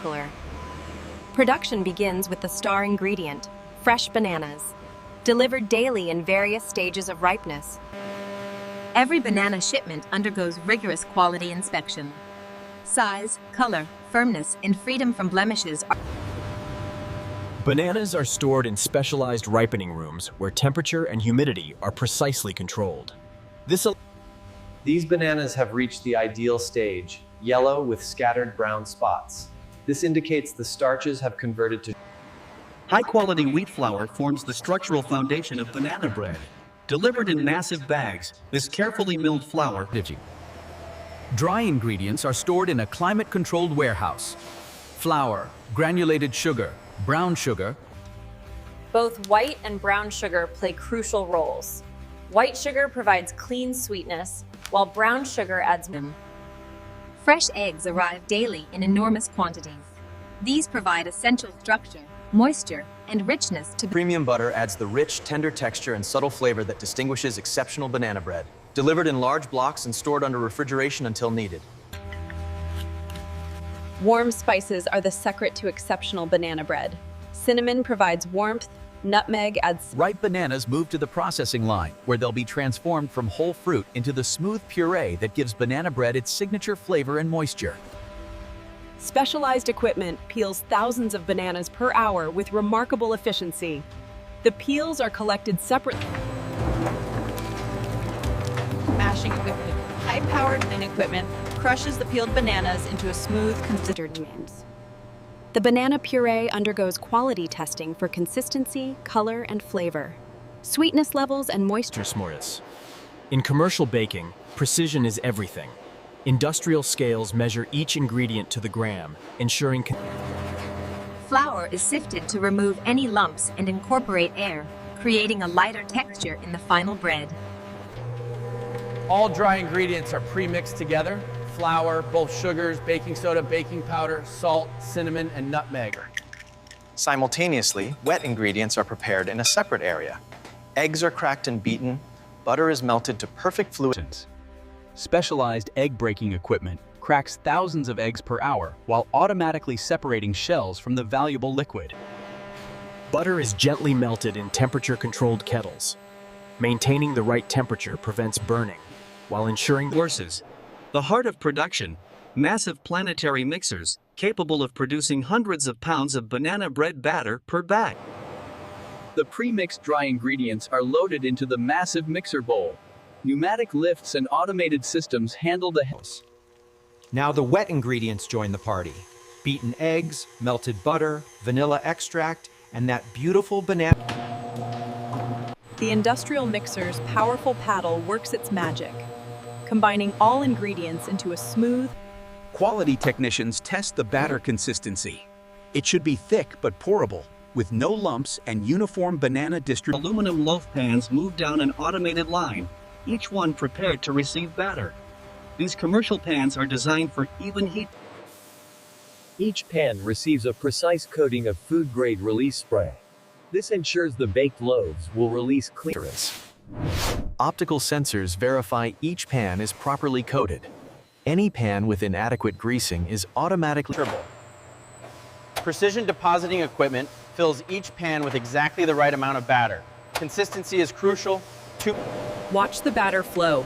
spectacular. Production begins with the star ingredient, fresh bananas, delivered daily in various stages of ripeness. Every banana shipment undergoes rigorous quality inspection. Size, color, firmness, and freedom from blemishes are Bananas are stored in specialized ripening rooms where temperature and humidity are precisely controlled. These bananas have reached the ideal stage, yellow with scattered brown spots. This indicates the starches have converted to High-quality wheat flour forms the structural foundation of banana bread. Delivered in massive bags, this carefully milled flour. Dry ingredients are stored in a climate-controlled warehouse. Flour, granulated sugar, brown sugar. Both white and brown sugar play crucial roles. White sugar provides clean sweetness, while brown sugar adds Fresh eggs arrive daily in enormous quantities. These provide essential structure, moisture, and richness to Premium butter adds the rich, tender texture and subtle flavor that distinguishes exceptional banana bread. Delivered in large blocks and stored under refrigeration until needed. Warm spices are the secret to exceptional banana bread. Cinnamon provides warmth, nutmeg adds Ripe bananas move to the processing line, where they'll be transformed from whole fruit into the smooth puree that gives banana bread its signature flavor and moisture. Specialized equipment peels thousands of bananas per hour with remarkable efficiency. The peels are collected separately. Mashing equipment. High-powered equipment crushes the peeled bananas into a smooth, consistent. The banana puree undergoes quality testing for consistency, color, and flavor. Sweetness levels and moisture. Mortis. In commercial baking, precision is everything. Industrial scales measure each ingredient to the gram, ensuring Flour is sifted to remove any lumps and incorporate air, creating a lighter texture in the final bread. All dry ingredients are pre-mixed together. Flour, both sugars, baking soda, baking powder, salt, cinnamon, and nutmeg. Simultaneously, wet ingredients are prepared in a separate area. Eggs are cracked and beaten. Butter is melted to perfect fluid. Specialized egg-breaking equipment cracks thousands of eggs per hour while automatically separating shells from the valuable liquid. Butter is gently melted in temperature-controlled kettles. Maintaining the right temperature prevents burning, while ensuring Horses. The heart of production. Massive planetary mixers, capable of producing hundreds of pounds of banana bread batter per bag. The pre-mixed dry ingredients are loaded into the massive mixer bowl. Pneumatic lifts and automated systems handle the house. Now the wet ingredients join the party. Beaten eggs, melted butter, vanilla extract, and that beautiful banana. The industrial mixer's powerful paddle works its magic, combining all ingredients into a smooth. Quality technicians test the batter consistency. It should be thick but pourable, with no lumps and uniform banana distribution. Aluminum loaf pans move down an automated line, each one prepared to receive batter. These commercial pans are designed for even heat. Each pan receives a precise coating of food-grade release spray. This ensures the baked loaves will release clearance. Optical sensors verify each pan is properly coated. Any pan with inadequate greasing is automatically Triple. Precision depositing equipment fills each pan with exactly the right amount of batter. Consistency is crucial. Watch the batter flow.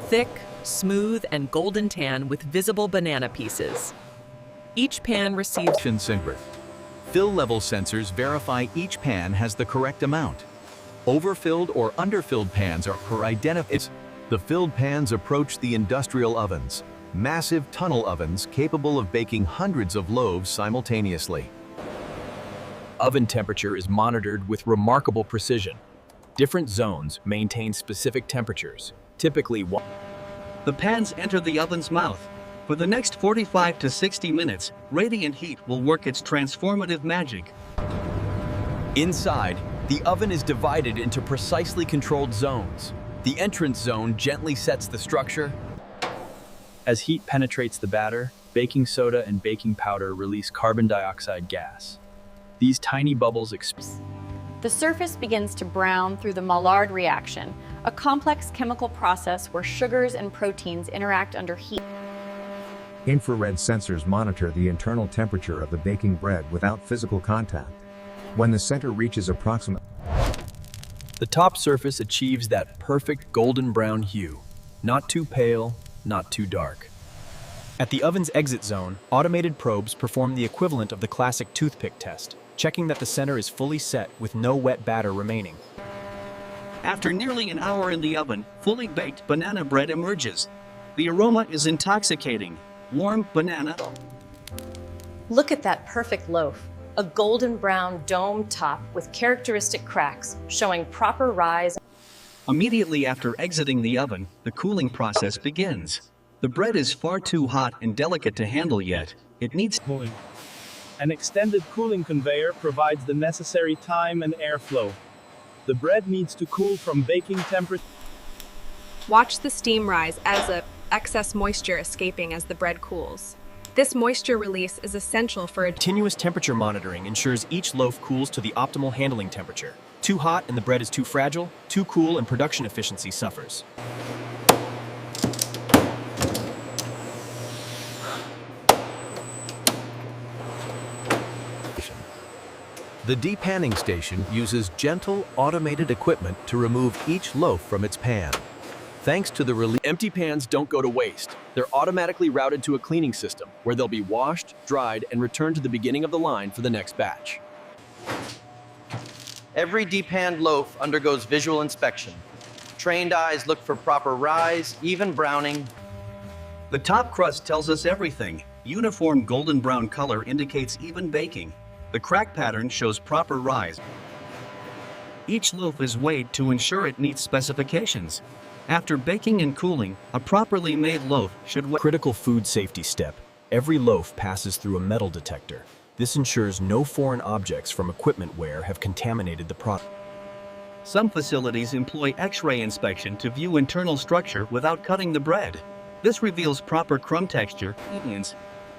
Thick, smooth, and golden tan with visible banana pieces. Each pan receives Fill level sensors verify each pan has the correct amount. Overfilled or underfilled pans are identified. The filled pans approach the industrial ovens, massive tunnel ovens capable of baking hundreds of loaves simultaneously. Oven temperature is monitored with remarkable precision. Different zones maintain specific temperatures, typically The pans enter the oven's mouth. For the next 45 to 60 minutes, radiant heat will work its transformative magic. Inside, the oven is divided into precisely controlled zones. The entrance zone gently sets the structure. As heat penetrates the batter, baking soda and baking powder release carbon dioxide gas. These tiny bubbles expand. The surface begins to brown through the Maillard reaction, a complex chemical process where sugars and proteins interact under heat. Infrared sensors monitor the internal temperature of the baking bread without physical contact. When the center reaches approximately, The top surface achieves that perfect golden brown hue. Not too pale, not too dark. At the oven's exit zone, automated probes perform the equivalent of the classic toothpick test, checking that the center is fully set with no wet batter remaining. After nearly an hour in the oven, fully baked banana bread emerges. The aroma is intoxicating. Warm banana. Look at that perfect loaf. A golden brown dome top with characteristic cracks showing proper rise. Immediately after exiting the oven, the cooling process begins. The bread is far too hot and delicate to handle yet. It needs Cooling. An extended cooling conveyor provides the necessary time and airflow. The bread needs to cool from baking temperature. Watch the steam rise as excess moisture escaping as the bread cools. This moisture release is essential for a Continuous temperature monitoring ensures each loaf cools to the optimal handling temperature. Too hot and the bread is too fragile, too cool and production efficiency suffers. The depanning station uses gentle, automated equipment to remove each loaf from its pan. Thanks to the release, Empty pans don't go to waste. They're automatically routed to a cleaning system where they'll be washed, dried, and returned to the beginning of the line for the next batch. Every depanned loaf undergoes visual inspection. Trained eyes look for proper rise, even browning. The top crust tells us everything. Uniform golden brown color indicates even baking. The crack pattern shows proper rise. Each loaf is weighed to ensure it meets specifications. After baking and cooling, a properly made loaf should weigh. Critical food safety step. Every loaf passes through a metal detector. This ensures no foreign objects from equipment wear have contaminated the product. Some facilities employ X-ray inspection to view internal structure without cutting the bread. This reveals proper crumb texture.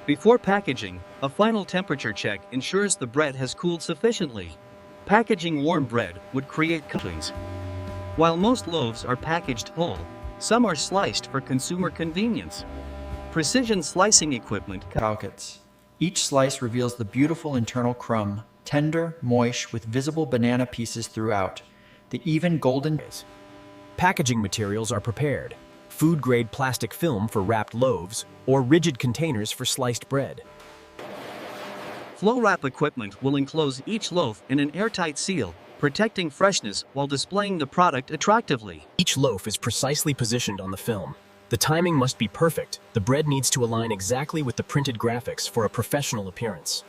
Before packaging, a final temperature check ensures the bread has cooled sufficiently. Packaging warm bread would create cutlings. While most loaves are packaged whole, some are sliced for consumer convenience. Precision slicing equipment. Pockets. Each slice reveals the beautiful internal crumb, tender, moist, with visible banana pieces throughout. The even golden. Packaging materials are prepared. Food-grade plastic film for wrapped loaves, or rigid containers for sliced bread. Flow wrap equipment will enclose each loaf in an airtight seal, protecting freshness while displaying the product attractively. Each loaf is precisely positioned on the film. The timing must be perfect. The bread needs to align exactly with the printed graphics for a professional appearance.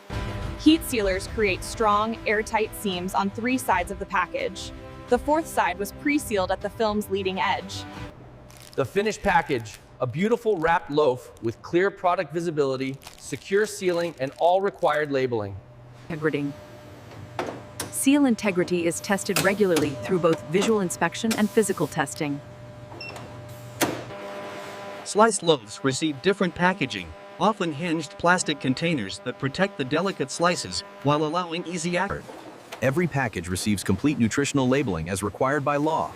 Heat sealers create strong, airtight seams on 3 sides of the package. The 4th side was pre-sealed at the film's leading edge. The finished package, a beautiful wrapped loaf with clear product visibility, secure sealing, and all required labeling. Integrity. Seal integrity is tested regularly through both visual inspection and physical testing. Sliced loaves receive different packaging, often hinged plastic containers that protect the delicate slices while allowing easy access. every package receives complete nutritional labeling as required by law.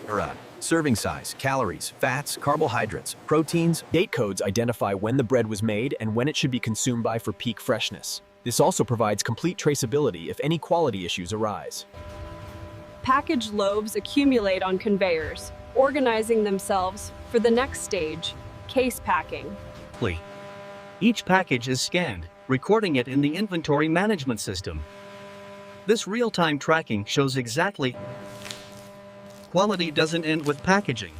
Serving size, calories, fats, carbohydrates, proteins. Date codes identify when the bread was made and when it should be consumed by for peak freshness. This also provides complete traceability if any quality issues arise. Packaged loaves accumulate on conveyors, organizing themselves for the next stage, case packing. Each package is scanned, recording it in the inventory management system. This real-time tracking shows exactly. Quality doesn't end with packaging.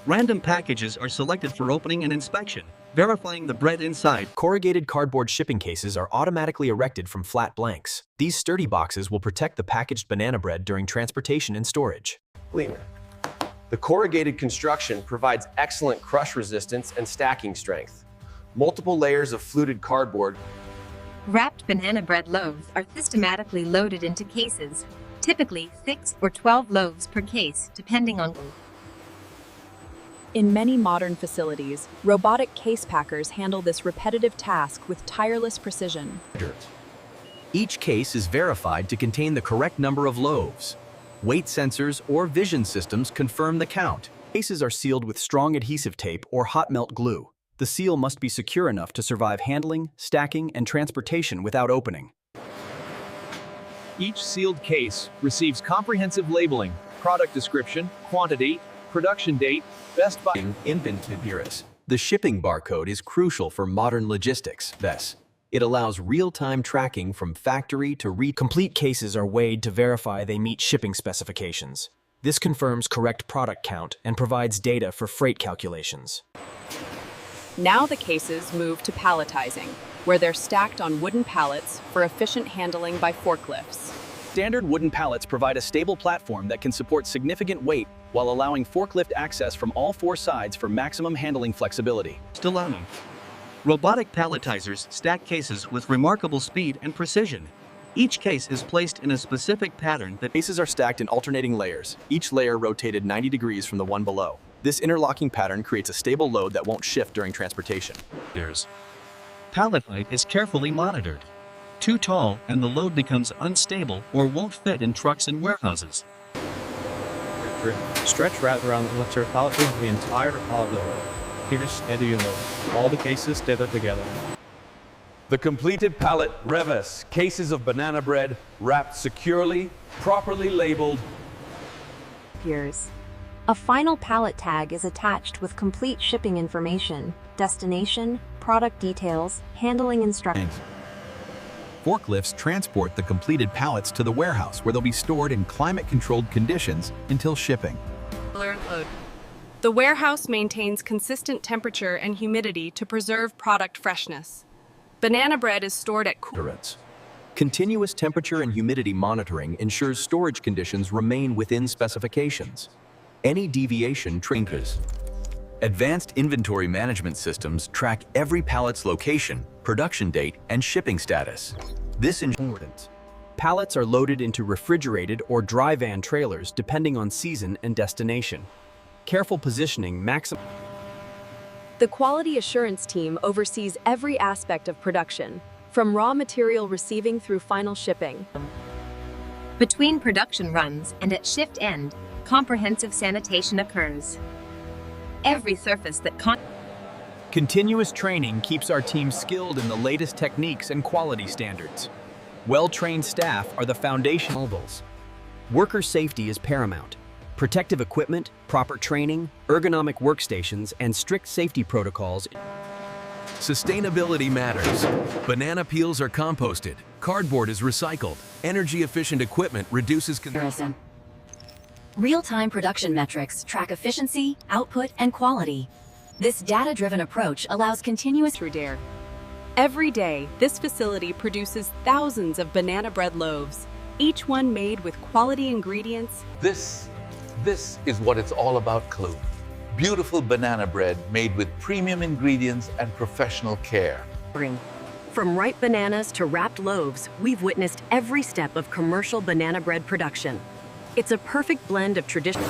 Random packages are selected for opening and inspection, verifying the bread inside. Corrugated cardboard shipping cases are automatically erected from flat blanks. These sturdy boxes will protect the packaged banana bread during transportation and storage. The corrugated construction provides excellent crush resistance and stacking strength. Multiple layers of fluted cardboard. Wrapped banana bread loaves are systematically loaded into cases, typically 6 or 12 loaves per case, depending on. In many modern facilities, robotic case packers handle this repetitive task with tireless precision. Each case is verified to contain the correct number of loaves. Weight sensors or vision systems confirm the count. Cases are sealed with strong adhesive tape or hot melt glue. The seal must be secure enough to survive handling, stacking, and transportation without opening. Each sealed case receives comprehensive labeling, product description, quantity, production date, best by Inventories. The shipping barcode is crucial for modern logistics. Thus, it allows real-time tracking from factory to Complete cases are weighed to verify they meet shipping specifications. This confirms correct product count and provides data for freight calculations. Now the cases move to palletizing, where they're stacked on wooden pallets for efficient handling by forklifts. Standard wooden pallets provide a stable platform that can support significant weight while allowing forklift access from all four sides for maximum handling flexibility. Stalks. Robotic palletizers stack cases with remarkable speed and precision. Each case is placed in a specific pattern that Cases are stacked in alternating layers, each layer rotated 90 degrees from the one below. This interlocking pattern creates a stable load that won't shift during transportation. pallet height is carefully monitored. Too tall and the load becomes unstable or won't fit in trucks and warehouses. Stretch wrap around the lifter pallet the entire pallet load. Here's steady your load. All the cases tether together. The completed pallet Revis, cases of banana bread wrapped securely, properly labeled. Appears. A final pallet tag is attached with complete shipping information, destination, product details, handling instructions. Forklifts transport the completed pallets to the warehouse where they'll be stored in climate-controlled conditions until shipping. The warehouse maintains consistent temperature and humidity to preserve product freshness. Banana bread is stored at Continuous temperature and humidity monitoring ensures storage conditions remain within specifications. Any deviation triggers. Advanced inventory management systems track every pallet's location, production date, and shipping status. This ensures Pallets are loaded into refrigerated or dry van trailers depending on season and destination. Careful positioning maximizes. The quality assurance team oversees every aspect of production, from raw material receiving through final shipping. Between production runs and at shift end, comprehensive sanitation occurs. Every surface that Continuous training keeps our team skilled in the latest techniques and quality standards. Well-trained staff are the foundation. Worker safety is paramount. Protective equipment, proper training, ergonomic workstations, and strict safety protocols. Sustainability matters. Banana peels are composted, cardboard is recycled, energy-efficient equipment reduces consumption. Real-time production metrics track efficiency, output, and quality. This data-driven approach allows continuous DARE. Every day, this facility produces thousands of banana bread loaves, each one made with quality ingredients. This is what it's all about, Clue. Beautiful banana bread made with premium ingredients and professional care. From ripe bananas to wrapped loaves, we've witnessed every step of commercial banana bread production. It's a perfect blend of tradition.